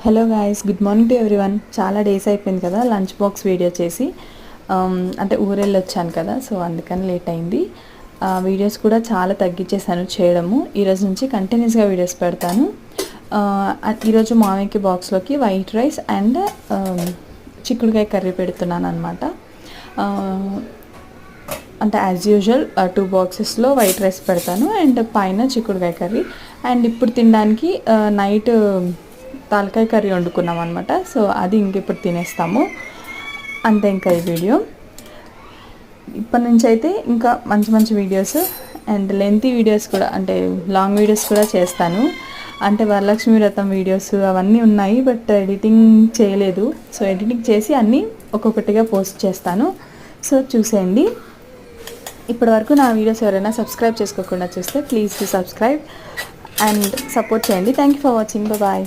Hello guys, good morning to everyone. చాలా days అయిపోయింది కదా లంచ్ బాక్స్ వీడియో చేసి. అంటే ఊరెళ్ళి వచ్చాను కదా, సో అందుకని లేట్ అయింది. వీడియోస్ కూడా చాలా తగ్గించేసాను చేయడము. ఈరోజు నుంచి కంటిన్యూస్గా వీడియోస్ పెడతాను. ఈరోజు మామయ్యకి బాక్స్లోకి వైట్ రైస్ అండ్ చిక్కుడుకాయ కర్రీ పెడుతున్నాను అనమాట. అంటే యాజ్ యూజువల్ 2 బాక్సెస్లో వైట్ రైస్ పెడతాను అండ్ పైన చిక్కుడుకాయ కర్రీ. అండ్ ఇప్పుడు తినడానికి నైట్ తలకాయ కర్రీ వండుకున్నాం అనమాట. సో అది ఇంక ఇప్పుడు తినేస్తాము, అంతే. ఇంకా ఈ వీడియో ఇప్పటి నుంచి అయితే ఇంకా మంచి మంచి వీడియోస్ అండ్ లెంతీ వీడియోస్ కూడా, అంటే లాంగ్ వీడియోస్ కూడా చేస్తాను. అంటే వరలక్ష్మి వ్రతం వీడియోస్ అవన్నీ ఉన్నాయి, బట్ ఎడిటింగ్ చేయలేదు. సో ఎడిటింగ్ చేసి అన్నీ ఒక్కొక్కటిగా పోస్ట్ చేస్తాను. సో చూసేయండి. ఇప్పటివరకు నా వీడియోస్ ఎవరైనా సబ్స్క్రైబ్ చేసుకోకుండా చూస్తే ప్లీజ్ సబ్స్క్రైబ్ అండ్ సపోర్ట్ చేయండి. Thank you for watching. Bye.